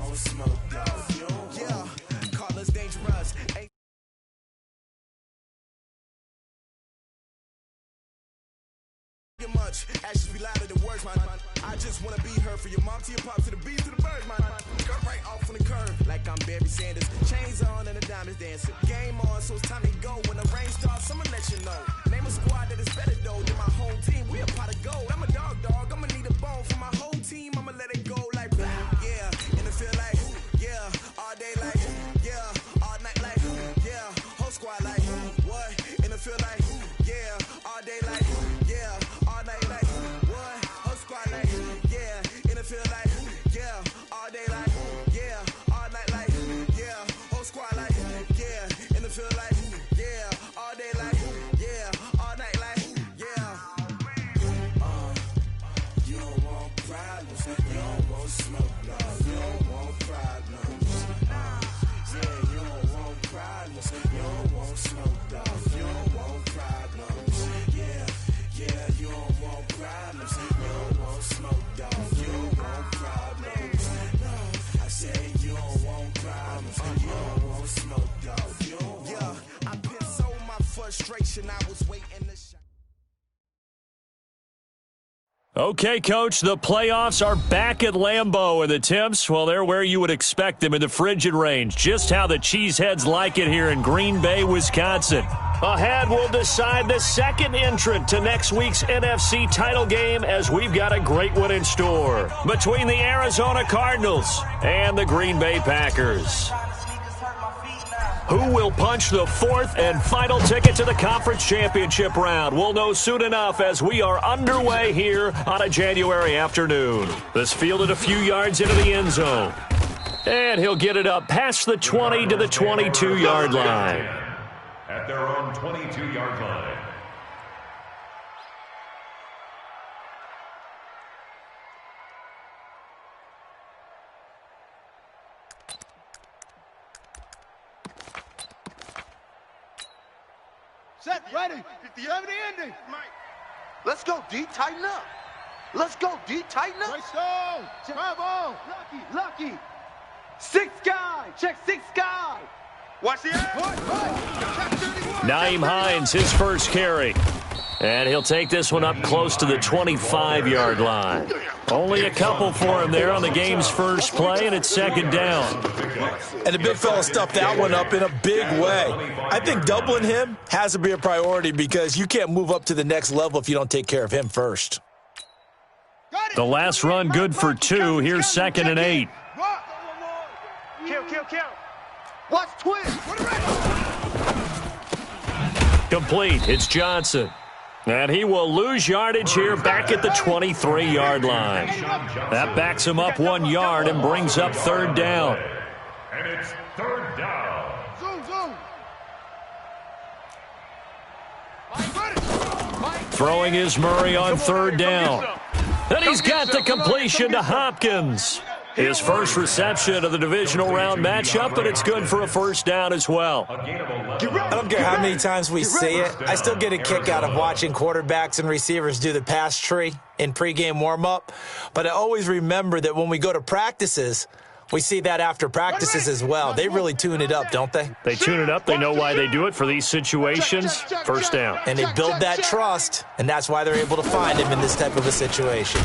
want smoke, dog. Yeah, call us dangerous. Much actions be louder than words, man. I just wanna be her for your mom to your pop to the beat to the bird, man. Cut right off on the curve like I'm Barry Sanders. Chains on and the diamonds dancing. Game on, so it's time to go. When the rain starts, I'ma let you know. Name a squad that is better though than my whole team. We a pot of gold. I'm a dog. I'ma need a bone for my whole team. I'ma let it go like yeah, and it feel like yeah, all day like yeah, all night like yeah, whole squad like what? And it feel like yeah, all day like yeah. Night like what? Whole squad like yeah, and it feel like yeah, all day like yeah, all night like yeah, whole squad like yeah, and it feel like yeah, all day like yeah, all night like yeah. You don't want problems, you don't want smoke, no, you don't want problems. Yeah, you don't want problems, you don't want smoke, dog, you don't want problems. Yeah. Yeah, you don't want problems. You don't want smoke, dog. You don't want problems. No, I say you don't want problems. You don't want smoke, dog. You don't want. Yeah, I pissed so my frustration. I was waiting to shine. Okay, Coach, the playoffs are back at Lambeau, and the temps, well, they're where you would expect them in the frigid range. Just how the Cheeseheads like it here in Green Bay, Wisconsin. Ahead, we'll decide the second entrant to next week's NFC title game as we've got a great one in store between the Arizona Cardinals and the Green Bay Packers. Who will punch the fourth and final ticket to the conference championship round? We'll know soon enough as we are underway here on a January afternoon. This fielded a few yards into the end zone. And he'll get it up past the 20 to the 22-yard line. At their own 22-yard line. Set, ready. 50 over the ending. Let's go, D. Tighten up. Let's go, D. Tighten up. Right stone. Bravo. Lucky. Six guy. Check six guy. Watch the Nyheim Hines, his first carry. And he'll take this one up close to the 25-yard line. Only a couple for him there on the game's first play, and it's second down. And the big fella stuffed that one up in a big way. I think doubling him has to be a priority because you can't move up to the next level if you don't take care of him first. The last run good for 2. Here's 2nd and 8. Kill. Watch twist. Complete. It's Johnson. And he will lose yardage here back at the 23-yard line. That backs him up 1 yard and brings up third down. And it's third down. Zoom. Throwing is Murray on third down. And he's got the completion to Hopkins. His first reception of the divisional round matchup, but it's good for a first down as well. I don't care how many times we see it. I still get a kick out of watching quarterbacks and receivers do the pass tree in pregame warm-up. But I always remember that when we go to practices, we see that after practices as well. They really tune it up, don't they? They tune it up. They know why they do it for these situations. First down. And they build that trust, and that's why they're able to find him in this type of a situation.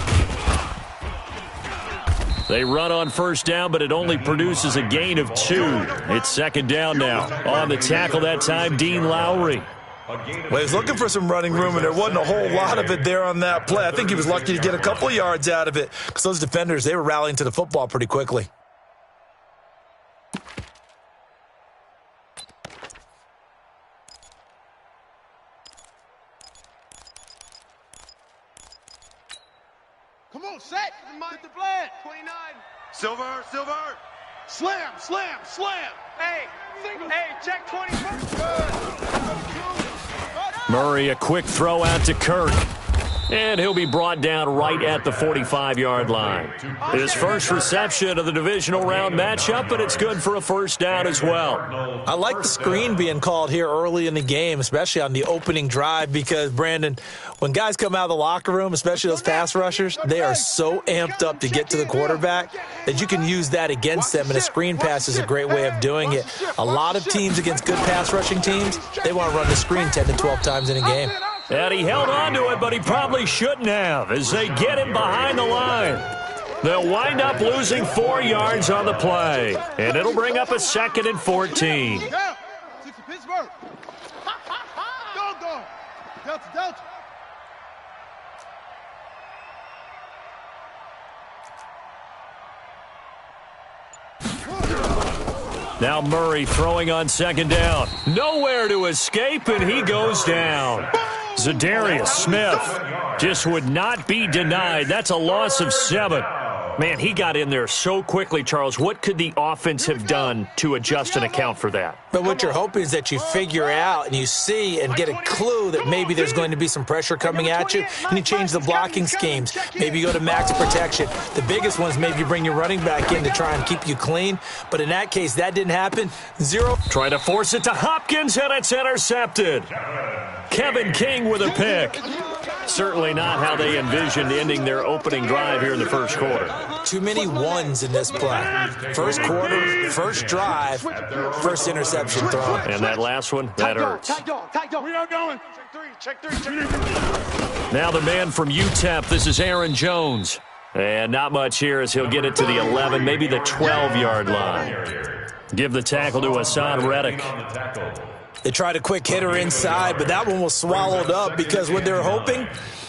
They run on first down, but it only produces a gain of 2. It's second down now. On the tackle that time, Dean Lowry. Well, he was looking for some running room, and there wasn't a whole lot of it there on that play. I think he was lucky to get a couple yards out of it because those defenders, they were rallying to the football pretty quickly. Come on, set. Get the flag. 29. Silver. Slam. Hey, check 21. Murray, a quick throw out to Kirk. And he'll be brought down right at the 45-yard line. His first reception of the divisional round matchup, but it's good for a first down as well. I like the screen being called here early in the game, especially on the opening drive, because, Brandon, when guys come out of the locker room, especially those pass rushers, they are so amped up to get to the quarterback that you can use that against them, and a screen pass is a great way of doing it. A lot of teams against good pass rushing teams, they want to run the screen 10 to 12 times in a game. And he held on to it, but he probably shouldn't have as they get him behind the line. They'll wind up losing 4 yards on the play, and it'll bring up a 2nd and 14. Now Murray throwing on 2nd down. Nowhere to escape, and he goes down. Zadarius Smith just would not be denied. That's a loss of 7. Man, he got in there so quickly, Charles. What could the offense have done to adjust and account for that? But what you're hoping is that you figure out and you see and get a clue that maybe there's going to be some pressure coming at you, and you change the blocking schemes. Maybe you go to max protection. The biggest one is maybe you bring your running back in to try and keep you clean. But in that case, that didn't happen. 0. Trying to force it to Hopkins, and it's intercepted. Kevin King with a pick. Certainly not how they envisioned ending their opening drive here in the first quarter. Too many ones in this play. First quarter, first drive, first interception throw. And that last one, that hurts. We are going. Check three. Now the man from UTEP, this is Aaron Jones. And not much here as he'll get it to the 11, maybe the 12-yard line. Give the tackle to Hassan Reddick. They tried a quick hitter inside, but that one was swallowed up because what they're hoping,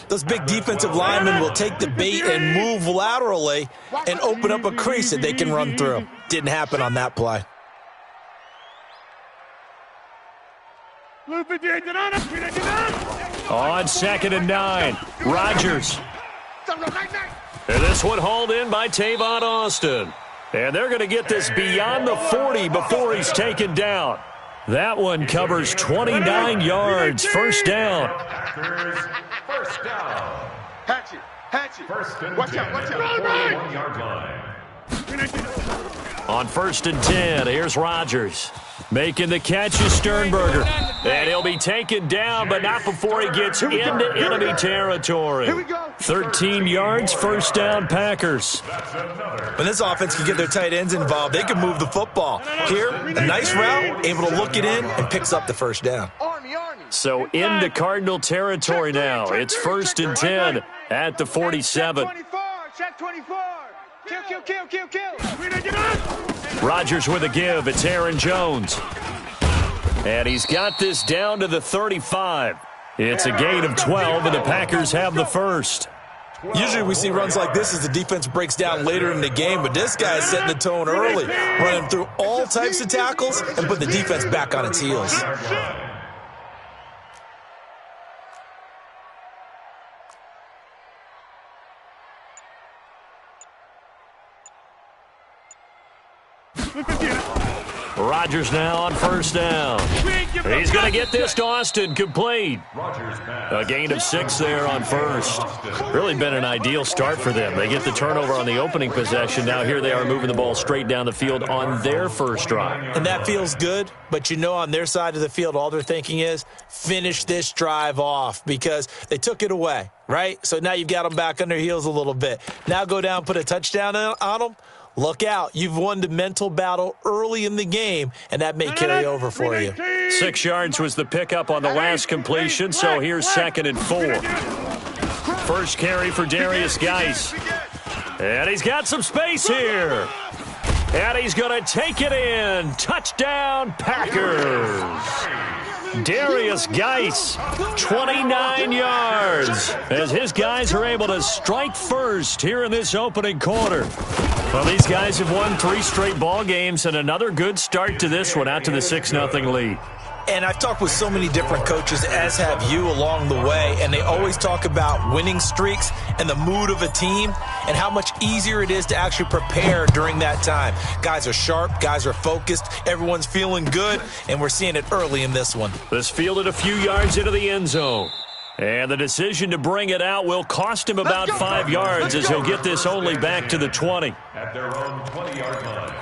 those big defensive linemen will take the bait and move laterally and open up a crease that they can run through. Didn't happen on that play. On 2nd and 9, Rodgers. And this one hauled in by Tavon Austin. And they're going to get this beyond the 40 before he's taken down. That one covers 29 yards. First down. First down. Hatch it. First and Watch 10 out. at the 41-yard line. On 1st and 10, here's Rodgers. Making the catch is Sternberger. And he'll be taken down, but not before he gets into enemy territory. 13 yards, first down, Packers. When this offense can get their tight ends involved, they can move the football. Here, a nice route, able to look it in, and picks up the first down. So into Cardinal territory now. It's 1st and 10 at the 47. Check 24. Kill. Rodgers with a give. It's Aaron Jones. And he's got this down to the 35. It's a gain of 12, and the Packers have the first. Usually we see runs like this as the defense breaks down later in the game, but this guy is setting the tone early, running through all types of tackles and put the defense back on its heels. Rodgers now on first down. He's going to get this to Austin, complete. A gain of 6 there on first. Really been an ideal start for them. They get the turnover on the opening possession. Now here they are moving the ball straight down the field on their first drive. And that feels good, but you know on their side of the field all they're thinking is finish this drive off because they took it away, right? So now you've got them back on their heels a little bit. Now go down, put a touchdown on them. Look out. You've won the mental battle early in the game, and that may carry over for you. 6 yards was the pickup on the last completion, so here's 2nd and 4. First carry for Darius Geis. And he's got some space here. And he's going to take it in. Touchdown, Packers. Darius Geis, 29 yards, as his guys are able to strike first here in this opening quarter. Well, these guys have won 3 straight ball games and another good start to this one out to the 6-0 lead. And I've talked with so many different coaches, as have you, along the way, and they always talk about winning streaks and the mood of a team and how much easier it is to actually prepare during that time. Guys are sharp, guys are focused, everyone's feeling good, and we're seeing it early in this one. This fielded a few yards into the end zone. And the decision to bring it out will cost him about 5 yards as he'll get this only back to the 20. At their own 20-yard line.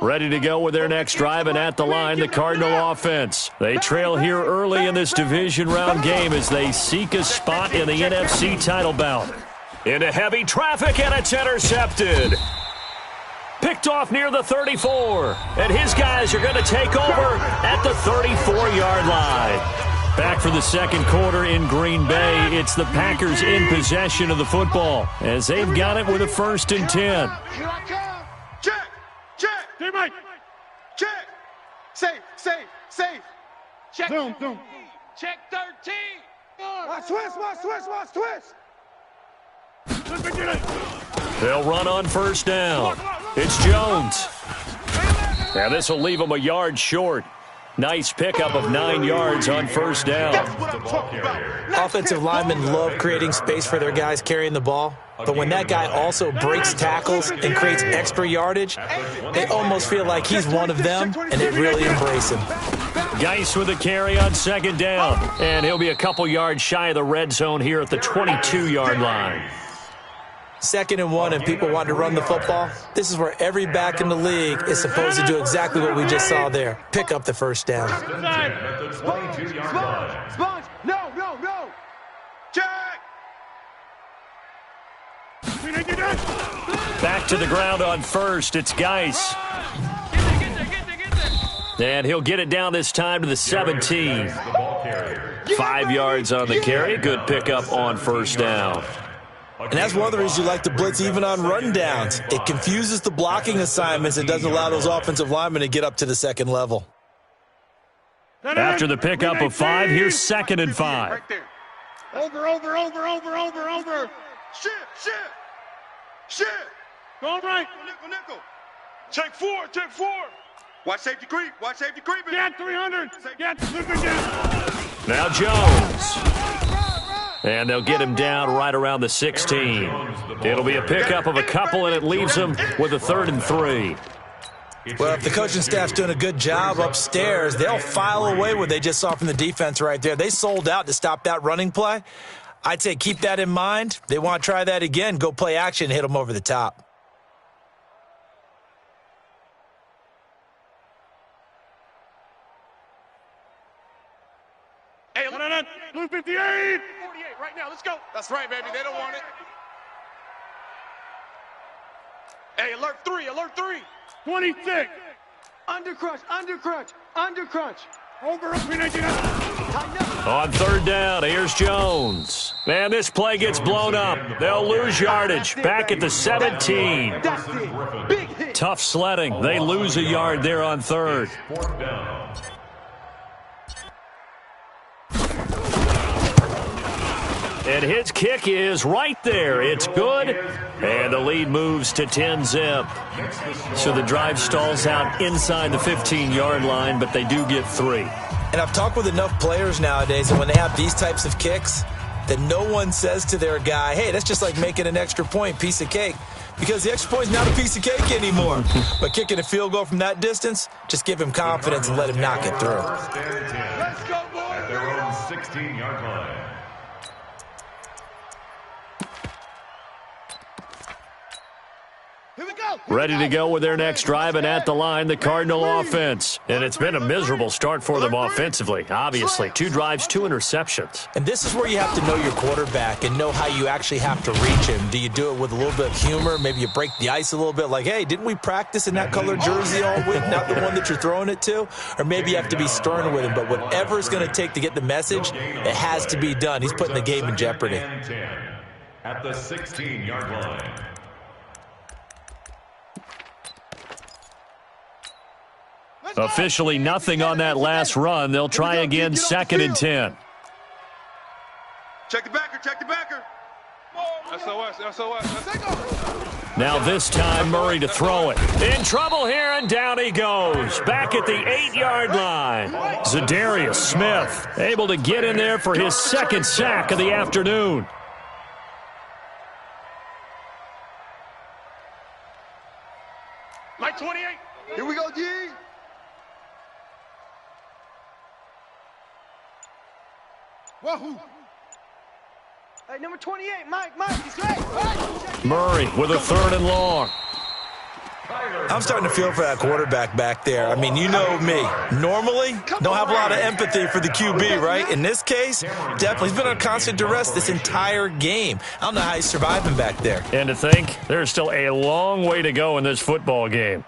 Ready to go with their next drive, and at the line, the Cardinal offense. They trail here early in this division round game as they seek a spot in the NFC title bout. Into heavy traffic, and it's intercepted. Picked off near the 34, and his guys are going to take over at the 34-yard line. Back for the second quarter in Green Bay, it's the Packers in possession of the football as they've got it with a 1st and 10. Here I come. Check. Hey, Mike. Check. Safe. Check. Zoom. Check 13. Watch twist. They'll run on 1st down. It's Jones. Now this will leave him a yard short. Nice pickup of 9 yards on 1st down. Offensive linemen love creating space for their guys carrying the ball. But when that guy also breaks tackles and creates extra yardage, they almost feel like he's one of them, and they really embrace him. Geis with a carry on 2nd down. And he'll be a couple yards shy of the red zone here at the 22-yard line. 2nd and 1 and people want to run the football. This is where every back in the league is supposed to do exactly what we just saw there. Pick up the 1st down. Sponge. No. Check. Back to the ground on 1st. It's Geis. And he'll get it down this time to the 17. 5 yards on the carry. Good pickup on 1st down. And that's one of the reasons you like to blitz even on rundowns. It confuses the blocking assignments. It doesn't allow those offensive linemen to get up to the 2nd level. After the pickup of 5, here's 2nd and 5. Right there. Over. Shit. Going right. Nickel. Check 4. Watch safety creep. Get 300. Now Jones. And they'll get him down right around the 16. It'll be a pickup of a couple, and it leaves him with a 3rd and 3. Well, if the coaching staff's doing a good job upstairs, they'll file away what they just saw from the defense right there. They sold out to stop that running play. I'd say keep that in mind. They want to try that again. Go play action and hit them over the top. Hey, Blue 58. 48 right now. Let's go. That's right, baby. They don't want it. Hey, alert 3. 26. Undercrunch. Over. On 3rd down, here's Jones. Man, this play gets blown up. They'll lose yardage. Back at the 17. Tough sledding. They lose a yard there on 3rd. And his kick is right there. It's good. And the lead moves to 10-zip. So the drive stalls out inside the 15-yard line, but they do get 3. And I've talked with enough players nowadays, and when they have these types of kicks, that no one says to their guy, hey, that's just like making an extra point, piece of cake. Because the extra point is not a piece of cake anymore. But kicking a field goal from that distance, just give him confidence and let him knock it through. Let's go, boys. At their own 16-yard line. Ready to go with their next drive, and at the line, the Cardinal offense. And it's been a miserable start for them offensively, obviously. 2 drives, 2 interceptions. And this is where you have to know your quarterback and know how you actually have to reach him. Do you do it with a little bit of humor? Maybe you break the ice a little bit, like, hey, didn't we practice in that colored jersey all week, not the one that you're throwing it to? Or maybe you have to be stern with him. But whatever it's going to take to get the message, it has to be done. He's putting the game in jeopardy. At the 16-yard line. Officially nothing on that last run. They'll try again, 2nd and 10. Check the backer. SOS. Now this time, Murray to throw it. In trouble here, and down he goes. Back at the 8-yard line. Zadarius Smith able to get in there for his 2nd sack of the afternoon. Mike 28. Here we go, G. Wahoo! Hey, number 28, Mike, he's great. Murray with a third and long. I'm starting to feel for that quarterback back there. I mean, you know me. Normally, don't have a lot of empathy for the QB, right? In this case, definitely. He's been on constant duress this entire game. I don't know how he's surviving back there. And to think, there's still a long way to go in this football game.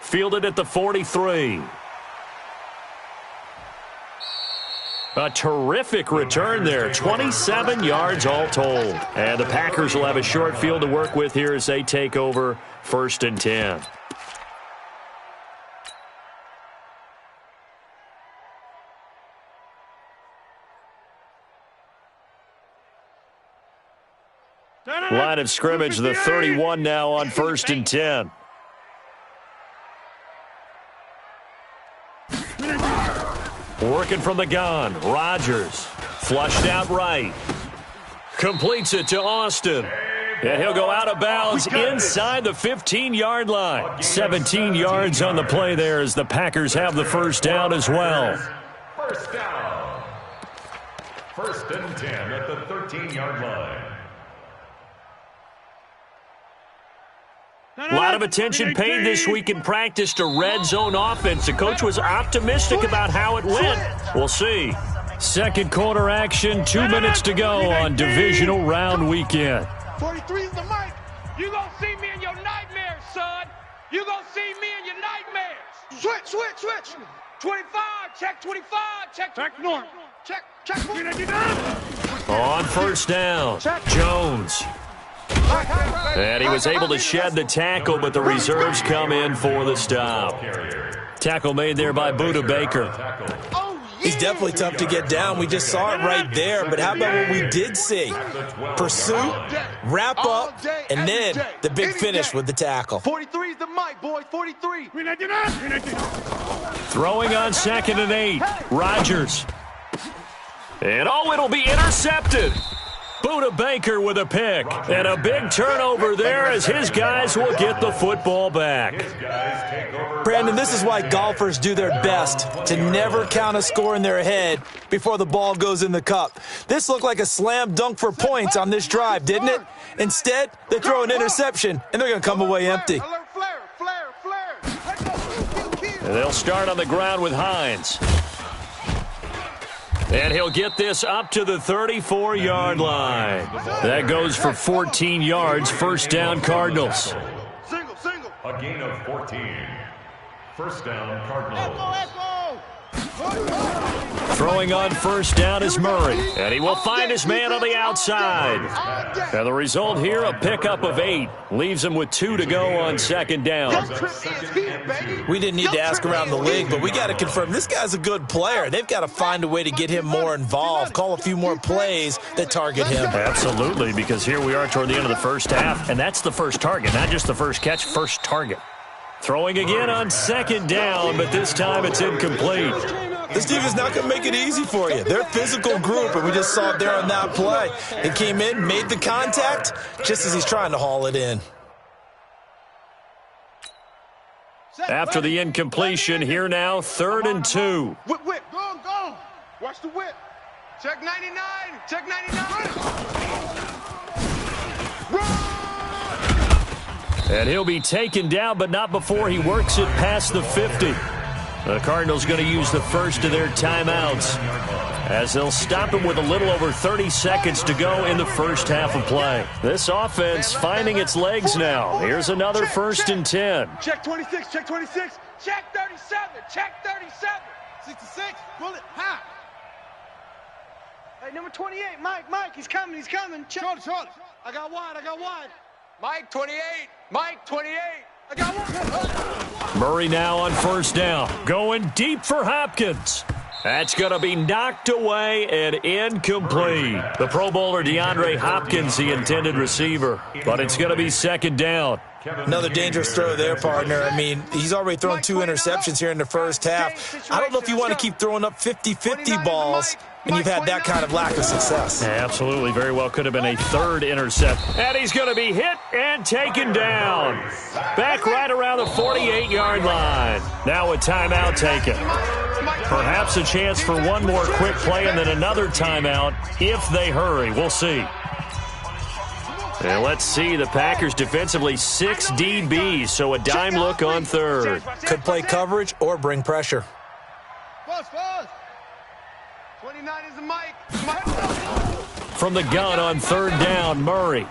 Fielded at the 43. A terrific return there, 27 yards all told. And the Packers will have a short field to work with here as they take over 1st and 10. Line of scrimmage, the 31 now on 1st and 10. Working from the gun, Rodgers, flushed out right. Completes it to Austin. And he'll go out of bounds inside the 15-yard line. 17 yards on the play there as the Packers have the first down as well. First down. 1st and 10 at the 13-yard line. A lot of attention paid this week in practice to red zone offense. The coach was optimistic about how it went. We'll see. Second quarter action, 2 minutes to go on divisional round weekend. 43 is the mic. You gonna see me in your nightmares, son. You gonna see me in your nightmares. Switch. 25, check 25, check north. Check. On first down, Jones. And he was able to shed the tackle, but the reserves come in for the stop. Tackle made there by Buda Baker. He's definitely tough to get down. We just saw it right there. But how about what we did see? Pursuit, wrap up, and then the big finish with the tackle. 43 is the mic, boys. 43. Throwing on 2nd and 8. Rodgers. And it'll be intercepted. Buda Baker with a pick. And a big turnover there as his guys will get the football back. Brandon, this is why golfers do their best to never count a score in their head before the ball goes in the cup. This looked like a slam dunk for points on this drive, didn't it? Instead, they throw an interception, and they're going to come away empty. And they'll start on the ground with Hines. And he'll get this up to the 34-yard line. That goes for 14 yards, first down Cardinals. Single. A gain of 14. First down Cardinals. Throwing on first down is Murray. And he will find his man on the outside. And the result here, a pickup of 8. Leaves him with 2 to go on 2nd down. We didn't need to ask around the league, but we got to confirm this guy's a good player. They've got to find a way to get him more involved, call a few more plays that target him. Absolutely, because here we are toward the end of the first half, and that's the first target, not just the first catch, first target. Throwing again on 2nd down, but this time it's incomplete. This team is not going to make it easy for you. They're a physical group, and we just saw it there on that play. He came in, made the contact, just as he's trying to haul it in. After the incompletion, here now, 3rd and 2. Whip. Go. Watch the whip. Check 99. Check 99. And he'll be taken down, but not before he works it past the 50. The Cardinals going to use the first of their timeouts as they'll stop him with a little over 30 seconds to go in the first half of play. This offense finding its legs now. Here's another 1st and 10. Check 26. Check 26. Check 37, check 37. 66. Pull it. High. Hey, number 28, Mike, he's coming. Check. Short. I got wide. Mike 28, Mike 28. I got one. Murray now on first down. Going deep for Hopkins. That's going to be knocked away and incomplete. The Pro Bowler DeAndre Hopkins, the intended receiver. But it's going to be 2nd down. Another dangerous throw there, partner. I mean, he's already thrown 2 interceptions here in the first half. I don't know if you want to keep throwing up 50-50 balls, and you've had that kind of lack of success. Absolutely. Very well could have been a 3rd intercept. And he's going to be hit and taken down. Back right around the 48-yard line. Now a timeout taken. Perhaps a chance for one more quick play and then another timeout if they hurry. We'll see. And let's see, the Packers defensively 6 DBs, so a dime look on third. Could play coverage or bring pressure. 29 is the mic. From the gun on third down, Murray.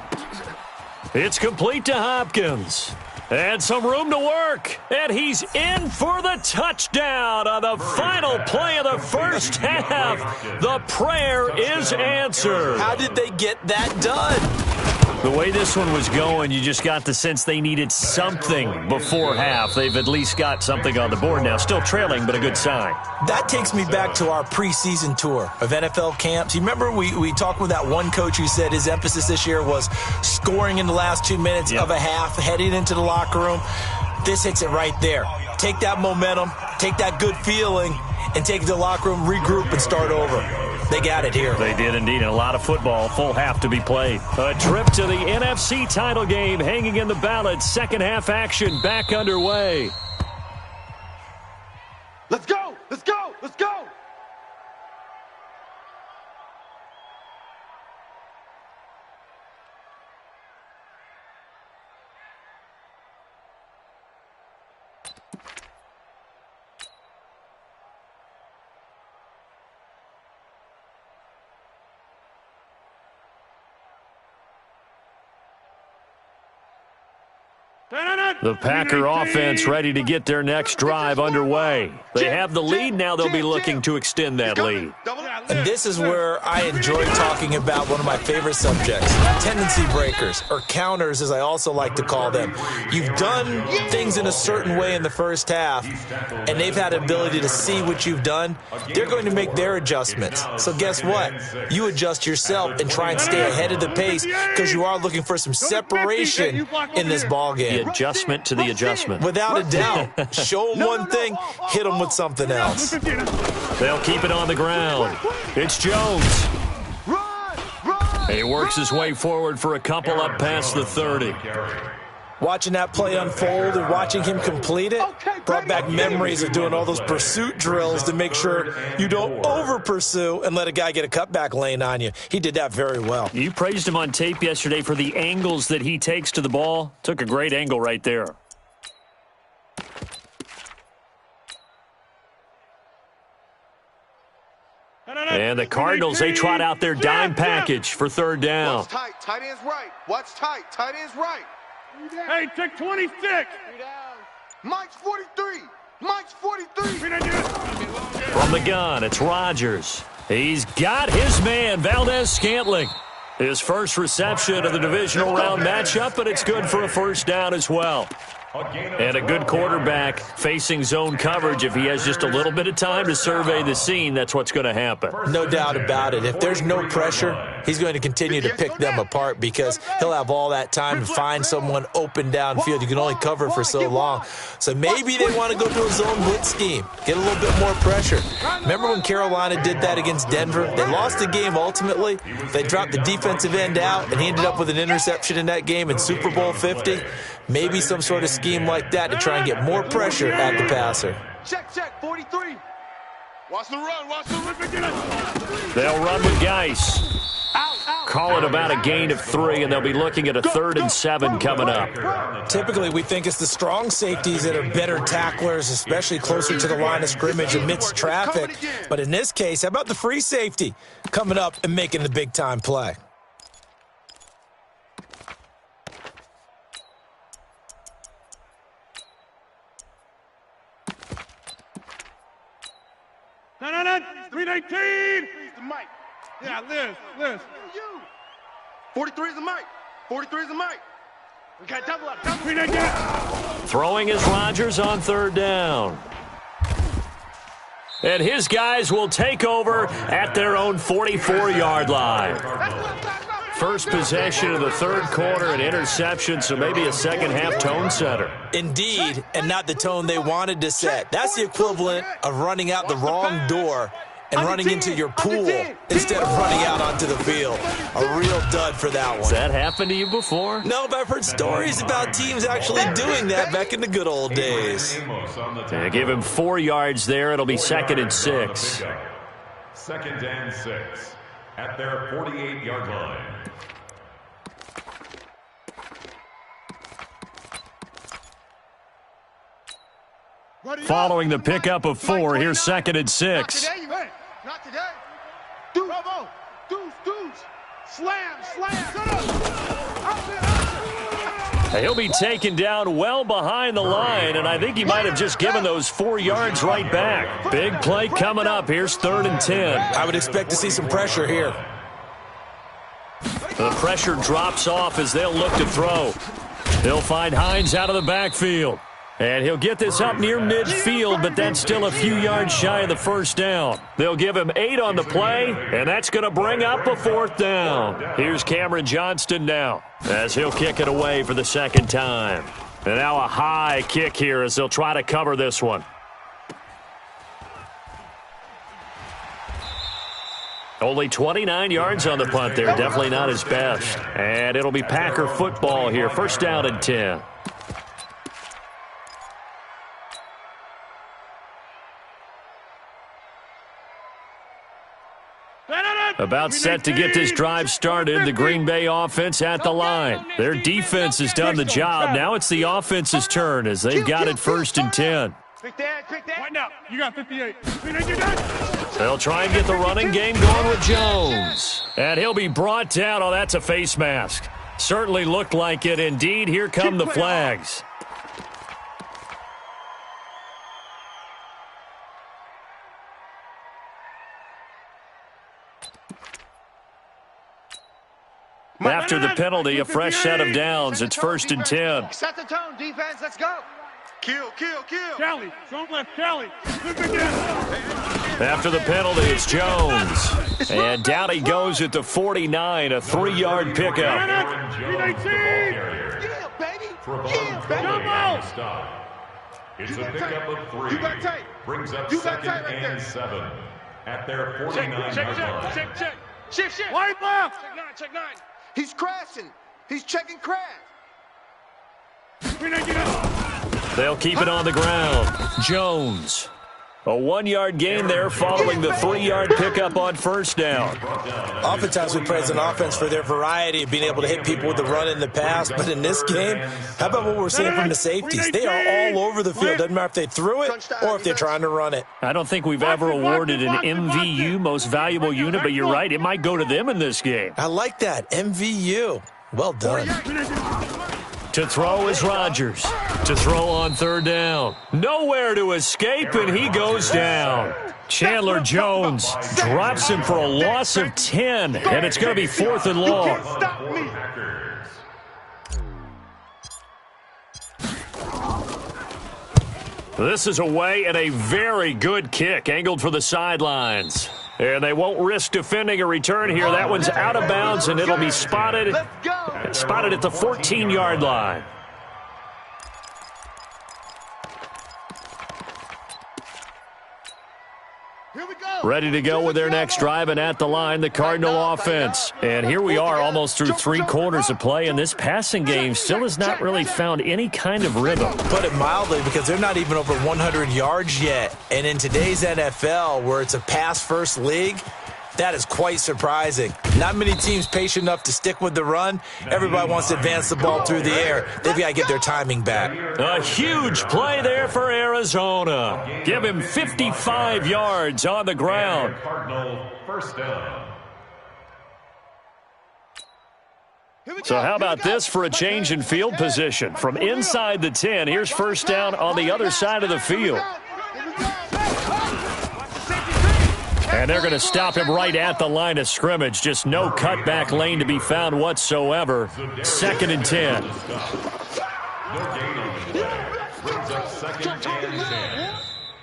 It's complete to Hopkins. And some room to work. And he's in for the touchdown on the final play of the first half. The prayer is answered. How did they get that done? The way this one was going, you just got the sense they needed something before half. They've at least got something on the board now. Still trailing, but a good sign. That takes me back to our preseason tour of NFL camps. You remember we talked with that one coach who said his emphasis this year was scoring in the last 2 minutes of a half, heading into the locker room. This hits it right there. Take that momentum, take that good feeling, and take it to the locker room, regroup, and start over. They got it here. They did indeed, and a lot of football, full half to be played. A trip to the NFC title game hanging in the balance. Second half action back underway. Let's go! Let's go! Let's go! The Packer offense ready to get their next drive underway. They have the lead now. They'll be looking to extend that lead. And this is where I enjoy talking about one of my favorite subjects, tendency breakers, or counters as I also like to call them. You've done things in a certain way in the first half, and they've had the ability to see what you've done. They're going to make their adjustments. So guess what? You adjust yourself and try and stay ahead of the pace because you are looking for some separation in this ball game. The adjustment to the adjustment. Without a doubt. Show them one thing, hit them with something else. They'll keep it on the ground. It's Jones. He works his way forward for a couple up past the 30. Watching that play unfold and watching him complete it brought back memories of doing all those pursuit drills to make sure you don't over-pursue and let a guy get a cutback lane on you. He did that very well. You praised him on tape yesterday for the angles that he takes to the ball. Took a great angle right there. And the Cardinals, they trot out their dime package for third down. Watch tight. Tight end's right. Watch tight. Tight end's right. Hey, check 26. Mike's 43. Mike's 43. From the gun, it's Rodgers. He's got his man, Valdez-Scantling. His first reception of the divisional round matchup, but it's good for a first down as well. And a good quarterback facing zone coverage. If he has just a little bit of time to survey the scene, that's what's going to happen. No doubt about it. If there's no pressure, he's going to continue to pick them apart because he'll have all that time to find someone open downfield. You can only cover for so long. So maybe they want to go to a zone blitz scheme, get a little bit more pressure. Remember when Carolina did that against Denver? They lost the game ultimately. They dropped the defensive end out, and he ended up with an interception in that game in Super Bowl 50. Maybe some sort of scheme like that to try and get more pressure at the passer. Check, 43. Watch the run, They'll run with Geis. Call it about a gain of 3, and they'll be looking at a 3rd and 7 coming up. Typically, we think it's the strong safeties that are better tacklers, especially closer to the line of scrimmage amidst traffic. But in this case, how about the free safety coming up and making the big-time play? No, 319. The mic. Yeah, Liz. 43 is the mic. 43 is the mic. We got double up. 319. Throwing is Rodgers on 3rd down. And his guys will take over at their own 44-yard line. First possession of the 3rd quarter, an interception, so maybe a second-half tone setter. Indeed, and not the tone they wanted to set. That's the equivalent of running out the wrong door and running into your pool instead of running out onto the field. A real dud for that one. Has that happened to you before? No, but I've heard stories about teams actually doing that back in the good old days. Yeah, give him 4 yards there. It'll be 2nd and 6. 2nd and 6 at their 48-yard line. Following the pickup of 4, here's 2nd and 6. Not today. Deuce, bravo. Deuce. Slam. He'll be taken down well behind the line, and I think he might have just given those 4 yards right back. Big play coming up. Here's 3rd and 10. I would expect to see some pressure here. The pressure drops off as they'll look to throw. They'll find Hines out of the backfield. And he'll get this up near midfield, but that's still a few yards shy of the first down. They'll give him 8 on the play, and that's going to bring up a 4th down. Here's Cameron Johnston now, as he'll kick it away for the 2nd time. And now a high kick here as they'll try to cover this one. Only 29 yards on the punt there. Definitely not his best. And it'll be Packer football here. 1st down and 10. About set to get this drive started, the Green Bay offense at the line. Their defense has done the job. Now it's the offense's turn as they've got it 1st and 10. Quick that. Right now, you got 58. They'll try and get the running game going with Jones. And he'll be brought down. Oh, that's a face mask. Certainly looked like it. Indeed, here come the flags. After the penalty, a fresh set of downs. It's 1st and 10. Set the tone, defense. Let's go. Kill. Kelly, strong left, Kelly. After the penalty, it's Jones. And down he goes at the 49, a 3-yard pickup. Yeah, baby. It's a pickup of 3. You got tight. Brings up You got 2nd tight right and there. 7 at their 49-yard line. Check. Shift. Wide left. Check 9. He's crashing. He's checking crash. They'll keep it on the ground. Jones. A 1-yard gain there following the 3-yard pickup on 1st down. Oftentimes we praise an offense for their variety of being able to hit people with the run in the pass, but in this game, how about what we're seeing from the safeties? They are all over the field. Doesn't matter if they threw it or if they're trying to run it. I don't think we've ever awarded an MVU, most valuable unit, but you're right, it might go to them in this game. I like that. MVU. Well done. To throw is Rodgers. To throw on 3rd down. Nowhere to escape, and he goes down. Chandler Jones drops him for a loss of 10, and it's going to be 4th and long. Stop me. This is away and a very good kick, angled for the sidelines. And they won't risk defending a return here. That one's out of bounds, and it'll be spotted at the 14-yard line. Ready to go with their next drive, and at the line, the Cardinal offense. And here we are almost through 3 quarters of play, and this passing game still has not really found any kind of rhythm. Put it mildly, because they're not even over 100 yards yet. And in today's NFL, where it's a pass-first league, that is quite surprising. Not many teams patient enough to stick with the run. Everybody wants to advance the ball through the air. They've got to get their timing back. A huge play there for Arizona. Give him 55 yards on the ground. Cardinal 1st down. So how about this for a change in field position? From inside the 10, here's 1st down on the other side of the field. And they're going to stop him right at the line of scrimmage. Just no cutback lane to be found whatsoever. 2nd and 10. No gain on the play. Brings up 2nd and 10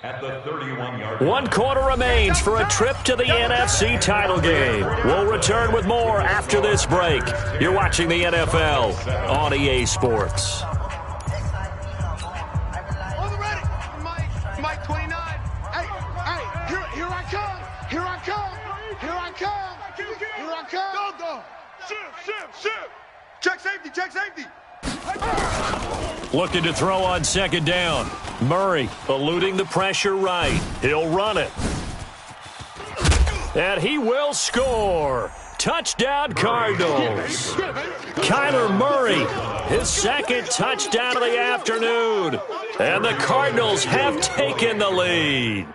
at the 31-yard line. 1 quarter remains for a trip to the NFC title game. We'll return with more after this break. You're watching the NFL on EA Sports. Mike 29. Hey, here I come. dog. Shift. Check safety, check safety. Looking to throw on second down. Murray eluding the pressure right. He'll run it. And he will score. Touchdown, Cardinals. Kyler Murray, his second touchdown of the afternoon. And the Cardinals have taken the lead.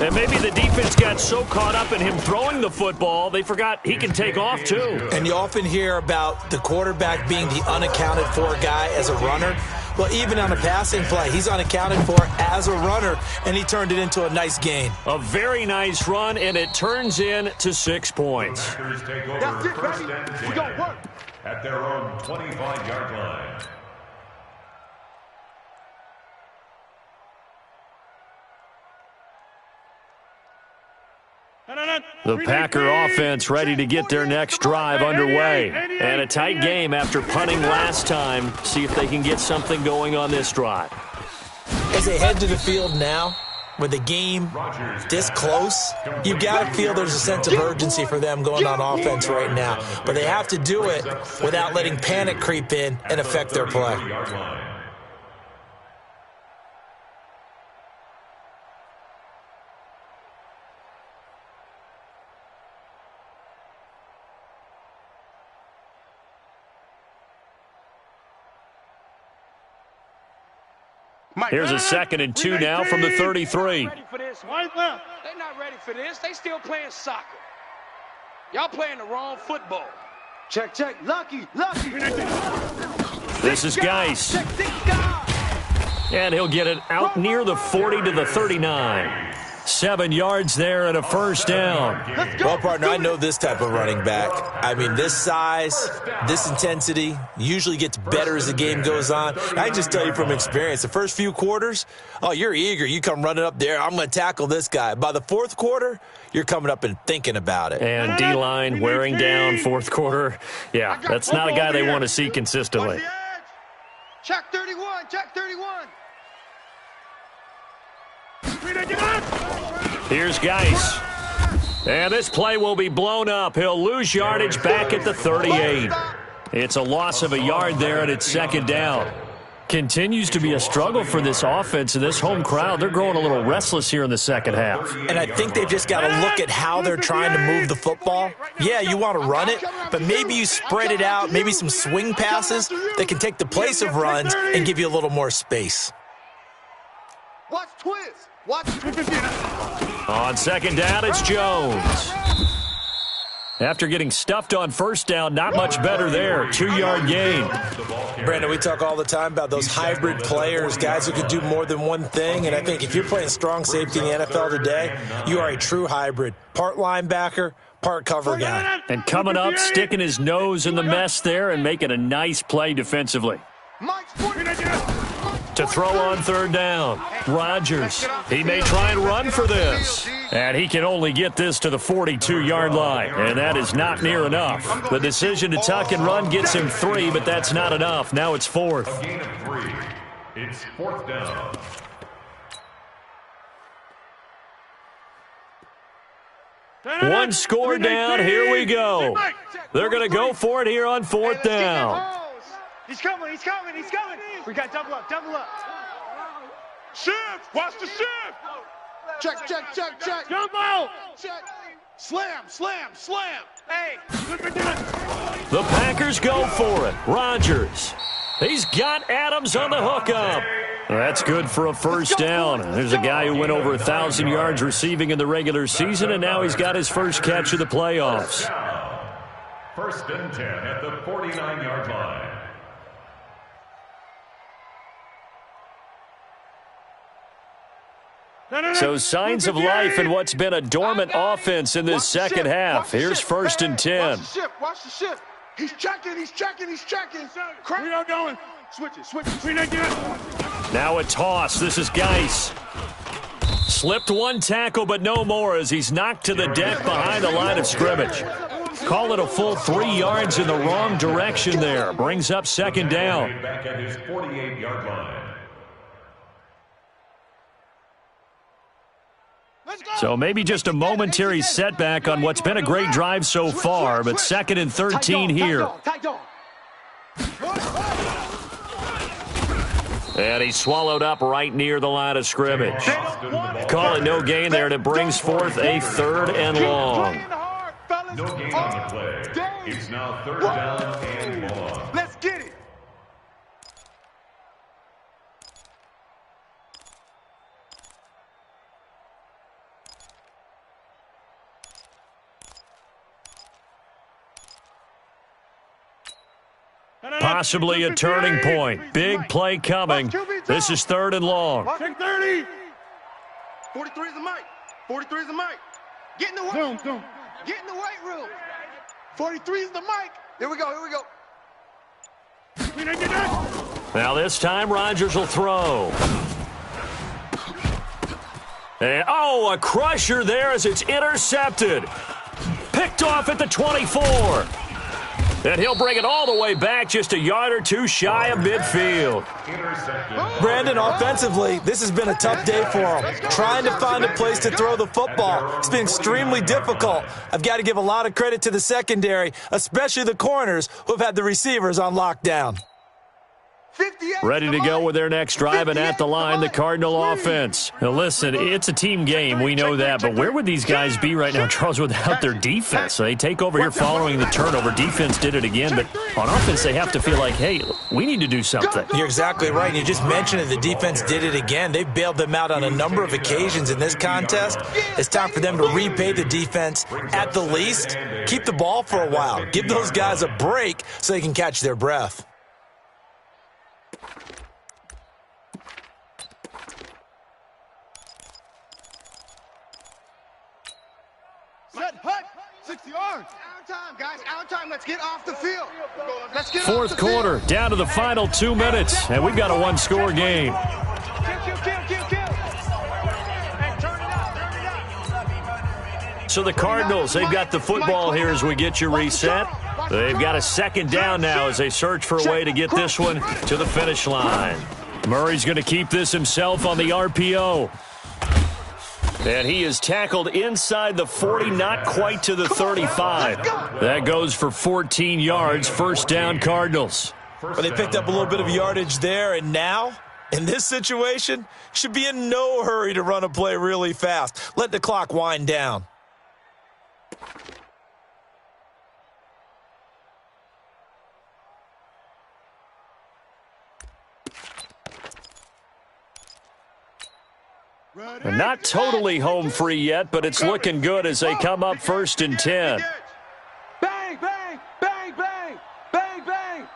And maybe the defense got so caught up in him throwing the football, they forgot he can take off too. And you often hear about the quarterback being the unaccounted for guy as a runner. Well, even on a passing play, he's unaccounted for as a runner, and he turned it into a nice gain. A very nice run, and it turns into 6 points. Packers take over That's it, first baby. and We 10 gonna work. at their own 25-yard line. The Packer offense ready to get their next drive underway. And a tight game after punting last time. See if they can get something going on this drive. As they head to the field now, with the game this close, you've got to feel there's a sense of urgency for them going on offense right now. But they have to do it without letting panic creep in and affect their play. Here's a 2nd and 2 now from the 33. Ready for this. Right left. They're not ready for this. They still playing soccer. Y'all playing the wrong football. Check. Lucky. This is Geis. Check 6 guys. And he'll get it out near the 40 to the 39. 7 yards there and a first down. Well, partner, I know this type of running back. I mean, this size, this intensity usually gets better as the game goes on. I can just tell you from experience, the first few quarters, oh, you're eager. You come running up there, I'm going to tackle this guy. By the fourth quarter, you're coming up and thinking about it. And D-line wearing down fourth quarter. Yeah, that's not a guy they want to see consistently. Check 31. Here's Geis. And this play will be blown up. He'll lose yardage back at the 38. It's a loss of a yard there, and it's second down. Continues to be a struggle for this offense and this home crowd. They're growing a little restless here in the second half. And I think they've just got to look at how they're trying to move the football. Yeah, you want to run it, but maybe you spread it out, maybe some swing passes that can take the place of runs and give you a little more space. Watch twist. On second down, it's Jones. After getting stuffed on first down, not much better there. 2-yard gain. Brandon, we talk all the time about those hybrid players, guys who could do more than one thing. And I think if you're playing strong safety in the NFL today, you are a true hybrid. Part linebacker, part cover guy. And coming up, sticking his nose in the mess there and making a nice play defensively. To throw on third down, Rodgers. He may try and run for this. And he can only get this to the 42-yard line. And that is not near enough. The decision to tuck and run gets him 3, but that's not enough. Now it's 4th. A gain of 3. It's 4th down. One score down. Here we go. They're going to go for it here on 4th down. He's coming. We got double up. Shift. Watch the shift. Check. Jump out. Check. Slam. Hey. The Packers go for it. Rodgers. He's got Adams on the hookup. That's good for a first down. There's a guy who went over 1,000 yards receiving in the regular season, and now he's got his first catch of the playoffs. First and 10 at the 49-yard line. So signs of life in what's been a dormant offense in this second half. Here's 1st and 10. Watch the shift. He's checking. We are going. Switch it. Now a toss. This is Geis. Slipped one tackle, but no more as he's knocked to the deck behind the line of scrimmage. Call it a full 3 yards in the wrong direction there. Brings up second down. Back at his 48-yard line. So maybe just a momentary setback on what's been a great drive so far, but 2nd and 13 here. And he's swallowed up right near the line of scrimmage. Call it no gain there, and it brings forth a 3rd and long. No gain on the play. It's now 3rd down and long. Let's get it. Possibly a turning point. Big play coming. This is 3rd and long. Check 30. 43 is the mic. 43 is the mic. Get in the weight room. Get in the weight room. 43 is the mic. Here we go. Here we go. Now this time Rodgers will throw. And, oh, a crusher there as it's intercepted. Picked off at the 24. And he'll bring it all the way back just a yard or two shy of midfield. Brandon, offensively, this has been a tough day for him. Trying to find a place to throw the football. It's been extremely difficult. I've got to give a lot of credit to the secondary, especially the corners who have had the receivers on lockdown. Ready to go with their next drive, and at the line, the Cardinal offense. Now listen, it's a team game, we know that, but where would these guys be right now, Charles, without their defense? So they take over here following the turnover. Defense did it again, but on offense, they have to feel like, hey, we need to do something. You're exactly right, and you just mentioned it. The defense did it again. They bailed them out on a number of occasions in this contest. It's time for them to repay the defense at the least. Keep the ball for a while. Give those guys a break so they can catch their breath. Set, hut, 60 yards. Out time, guys. Out time. Let's get off the field. Let's get Fourth off the quarter, field. down to the final 2 minutes, and we've got a one-score game. Kill. Hey, turn it up. So the Cardinals, they've got the football here as we get you reset. They've got a 2nd down now as they search for a way to get this one to the finish line. Murray's going to keep this himself on the RPO. And he is tackled inside the 40, not quite to the 35. That goes for 14 yards, 1st down Cardinals. But they picked up a little bit of yardage there, and now, in this situation, should be in no hurry to run a play really fast. Let the clock wind down. And not totally home free yet, but it's looking good as they come up 1st and 10. Bang, bang, bang, bang, bang, bang.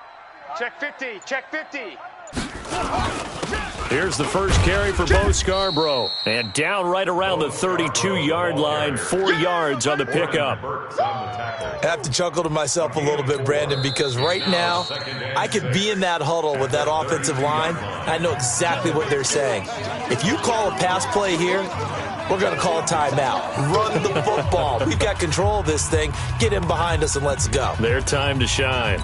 Check 50. Check 50. Here's the first carry for Bo Scarborough. And down right around the 32-yard line, 4 yards on the pickup. I have to chuckle to myself a little bit, Brandon, because right now I could be in that huddle with that offensive line. I know exactly what they're saying. If you call a pass play here, we're going to call a timeout. Run the football. We've got control of this thing. Get in behind us and let's go. Their time to shine.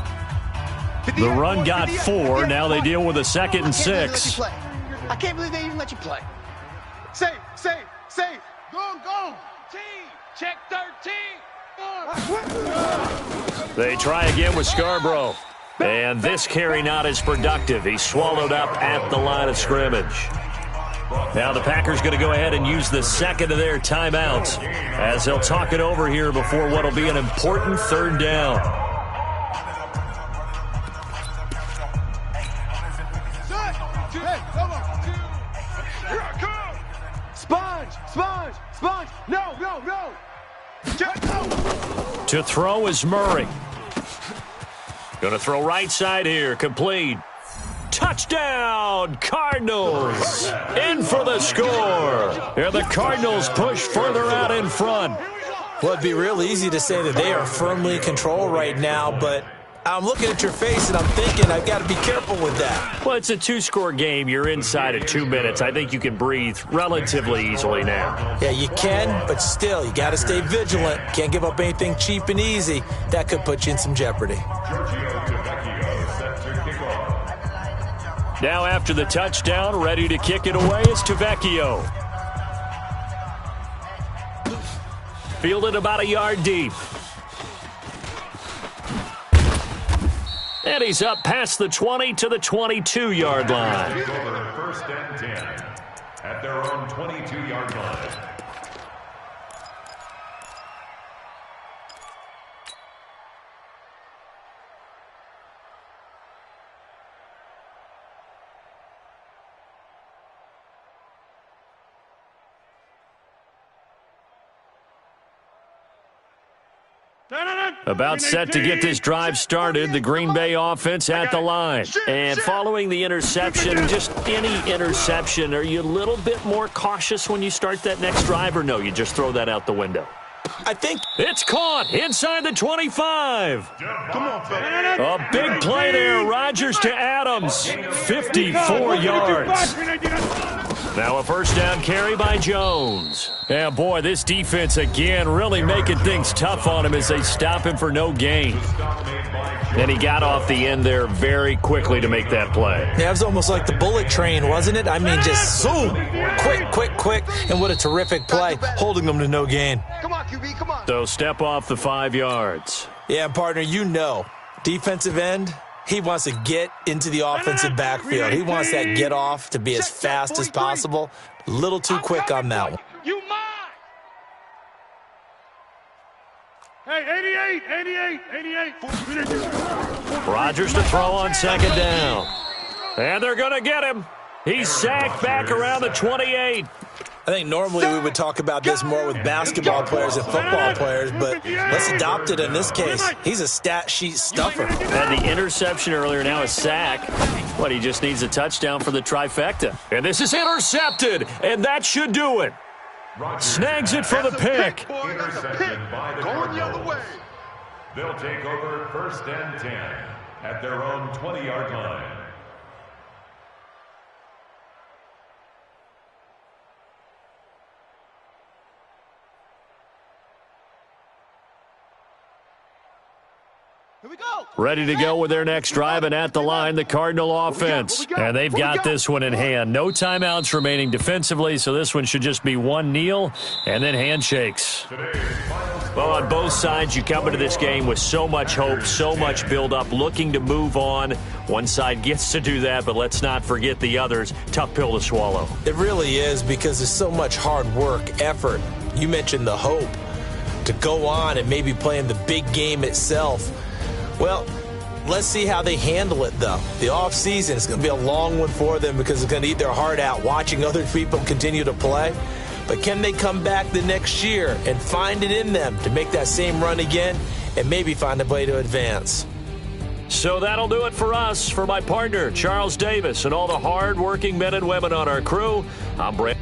The run got 4. Now they deal with a 2nd and 6. I can't believe they even let you play. Safe. Go. T. Check 13. They try again with Scarborough. And this carry not as productive. He's swallowed up at the line of scrimmage. Now the Packers going to go ahead and use the 2nd of their timeouts as they'll talk it over here before what will be an important 3rd down. Sponge. No. To throw is Murray. Going to throw right side here. Complete. Touchdown, Cardinals. In for the score. And the Cardinals push further out in front. Well, it'd be real easy to say that they are firmly in control right now, but I'm looking at your face and I'm thinking I've got to be careful with that. Well, it's a 2-score game. You're inside of 2 minutes. I think you can breathe relatively easily now. Yeah, you can, but still, you got to stay vigilant. Can't give up anything cheap and easy. That could put you in some jeopardy. Now after the touchdown, ready to kick it away is Tavecchio. Fielded about a yard deep. And he's up past the 20 to the 22-yard line. Over first and 10 at their own 22-yard line. About set to get this drive started, the Green Bay offense at the line. And following the interception, just any interception, are you a little bit more cautious when you start that next drive, or no, you just throw that out the window? I think it's caught inside the 25. Come on, fella. A big play there. Rodgers to Adams. 54 yards. Now a first down carry by Jones. Yeah, boy, this defense again really making things tough on him as they stop him for no gain. And he got off the end there very quickly to make that play. Yeah, it was almost like the bullet train, wasn't it? I mean, just zoom, quick, and what a terrific play, holding them to no gain. Come on, QB, come on. So step off the 5 yards. Yeah, partner, you know, defensive end, he wants to get into the offensive backfield. He wants that get off to be as fast as possible. A little too quick on that one. You mine. Hey, 88. Rodgers to throw on second down. And they're going to get him. He's sacked back around the 28. I think normally we would talk about this more with basketball players and football players, but let's adopt it in this case. He's a stat sheet stuffer. Had the interception earlier, now a sack. But he just needs a touchdown for the trifecta. And this is intercepted, and that should do it. Snags it for the pick. Intercepted by the Cardinals. They'll take over first and 10 at their own 20-yard line. Here we go. Ready to go with their next drive, and at the line, the Cardinal offense. And they've got this one in hand. No timeouts remaining defensively, so this one should just be one kneel and then handshakes. Well, on both sides, you come into this game with so much hope, so much build-up, looking to move on. One side gets to do that, but let's not forget the others. Tough pill to swallow. It really is, because there's so much hard work, effort. You mentioned the hope to go on and maybe play in the big game itself. Well, let's see how they handle it, though. The offseason is going to be a long one for them because it's going to eat their heart out watching other people continue to play. But can they come back the next year and find it in them to make that same run again and maybe find a way to advance? So that'll do it for us. For my partner, Charles Davis, and all the hard-working men and women on our crew, I'm Brandon.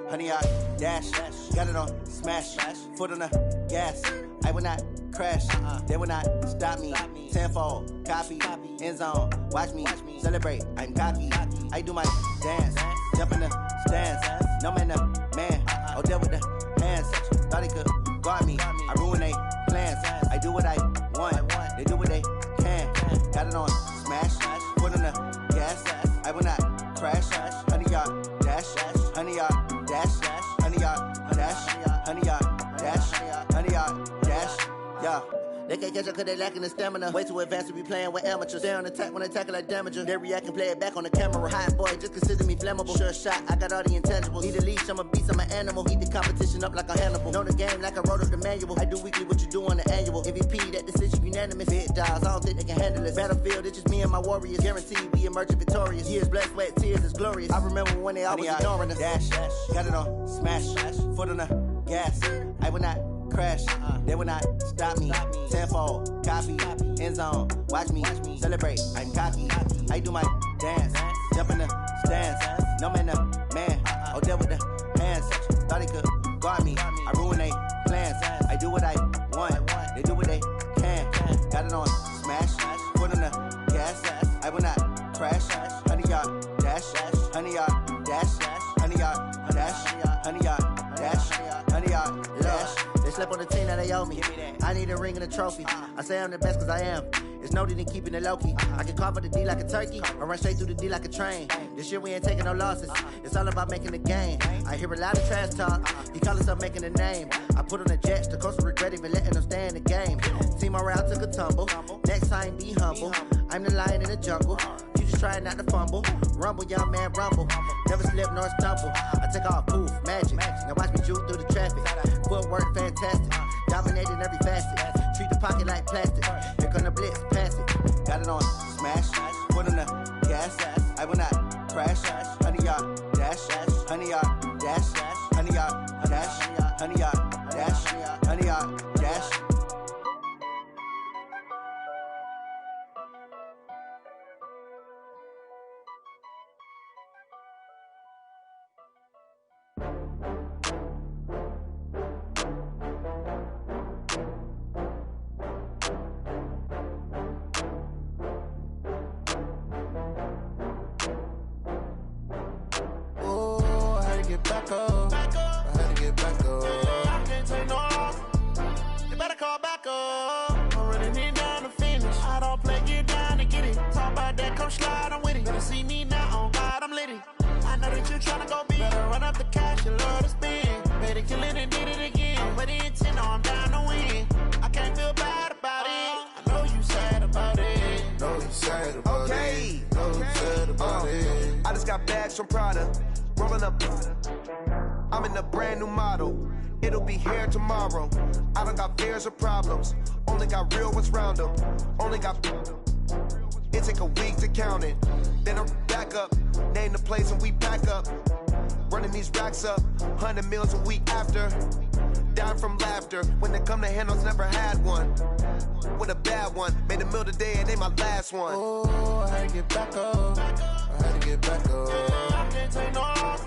Honey, I dash, got it on smash, foot on the gas. I will not crash, they will not stop me. Tenfold, copy, end zone, watch me celebrate. I'm cocky, I do my dance, jump in the stands. No man, oh, deal with the hands. Thought he could guard me, I ruin they plans. I do what I want, they do what they can. Got it on smash, foot on the gas. I will not crash, honey, y'all dash, honey, y'all. Dash, honey, y'all, dash, honey, y'all, dash, honey, y'all, dash, yeah. They can't catch up cause they lacking the stamina. Way too advanced to be playing with amateurs. Stay on attack when they tackle like damager. They react and play it back on the camera. Hot boy, just consider me flammable. Sure shot, I got all the intangibles. Need a leash, I'm a beast, I'm an animal. Heat the competition up like a Hannibal. Know the game like I wrote up the manual. I do weekly what you do on the annual. MVP, that decision unanimous. Big dogs, I don't think they can handle it. Battlefield, it's just me and my warriors. Guaranteed we emerging victorious. Years, blood, sweat, tears, it's glorious. I remember when they always ignoring us. Dash, got it on smash, foot on the gas. I will not crash, they will not stop me. Tenfold, copy, end zone, watch me celebrate. I'm cocky, I do my dance, jump in the stands. No man, oh, deal with the hands. Thought he could guard me, I ruin they plans. I do what I want, they do what they can. Got it on smash, foot on the gas. I will not crash, honey, y'all dash, honey, y'all dash, honey, y'all dash, honey, y'all dash, honey, y'all dash. They slept on the team, now they they owe me. I need a ring and a trophy. I say I'm the best cause I am. It's no need in keeping it low-key. I can carve for the D like a turkey, or run straight through the D like a train. This year we ain't taking no losses. It's all about making the game. I hear a lot of trash talk. He call himself making a name. I put on the jets, the coach will regret even letting them stay in the game. Team morale took a tumble. Next time be humble. I'm the lion in the jungle. You just trying not to fumble. Rumble, young man, rumble. Never slip nor stumble. I take off, poof, magic. Now watch me juke through the traffic. Footwork fantastic. Dominating every facet. Treat the pocket like plastic. Here come the blitz, pass it. Got it on smash. Put on the gas. I will not crash. 100-yard dash. 100-yard dash. 100-yard dash. 100-yard dash. 100-yard dash. Back up. I had to get back up. I can't take no loss. You better call back up. I'm running it down to finish. I don't play, get down to get it. Talk about that, come slide, I'm with it. Better see me now, on God, I'm lit it. I know that you tryna go big. Better run up the cash, you love to spend. Better kill it and did it again. But the intent, I'm down to win. I can't feel bad about it. I know you sad about it. Know you sad about it. Know you sad about it. I just got bags from Prada. Rolling up, I'm in a brand new model. It'll be here tomorrow. I don't got fears or problems. Only got real ones round them. Only got. It take a week to count it. Then I'm back up. Name the place and we pack up. Running these racks up. 100 meals a week after. Down from laughter. When they come to handles, never had one. With a bad one. Made a meal today and they my last one. Oh, I had to get back up. I had to get back up. I can't take no loss.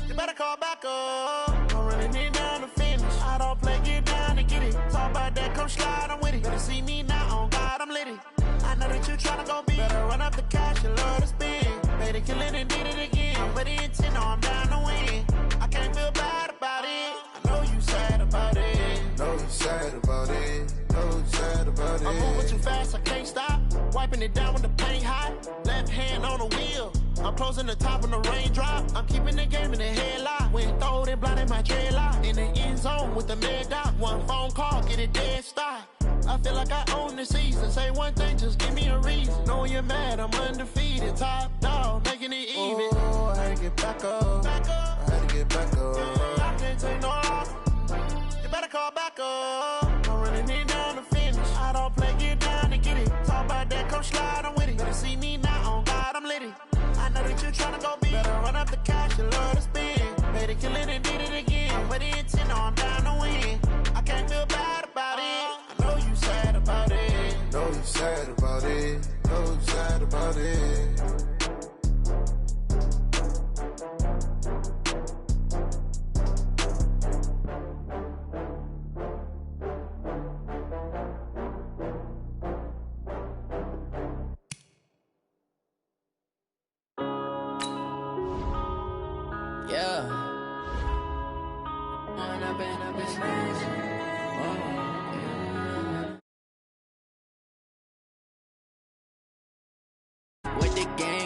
You better call back up. I'm running it down to finish. I don't play, get down to get it. Talk about that, come slide, I'm with it. Better see me now, on God, I'm lit it. I know that you tryna go big. Better run up the cash, you love to spend. Better kill it and did it again. But the intent, no, I'm down to win. I can't feel bad about it. I know you sad about it. Know you sad about it. Know you sad about it. I'm moving too fast, I can't stop. Wiping it down when the paint hot. Left hand on the wheel. I'm closing the top when the raindrop. I'm keeping the game in the headlock. When throwed and blinded my dreadlock. In the end zone with the mad dot. One phone call, get it dead stop. I feel like I own the season. Say one thing, just give me a reason. Knowing you're mad, I'm undefeated. Top dog, making it even. Oh, I had to get back up. I had to get back up. I can't take no loss. You better call back up. I'm running it down to finish. I don't play, get down to get it. Talk about that, come slide, I'm with it. Better see me now, on God, I'm lit it. I know that you tryna go big. Better run up the cash, you love to spend. Better kill it and did it again. But the intent, no, I'm down to win. I can't feel bad about it. I know you sad about it. Know you sad about it. Know you sad about it. Yeah. With the game.